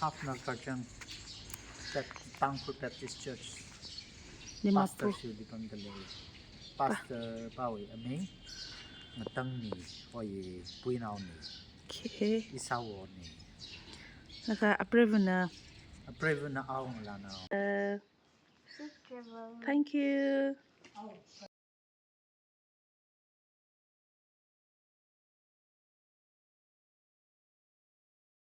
half na kajang that Tangkul Baptist Church Dimapur. pastor siya di pandalay pastor Pawi Aming matang ni oy puinaw ni Okay. isawo ni Naka-approve na. approve na awang la na Thank you.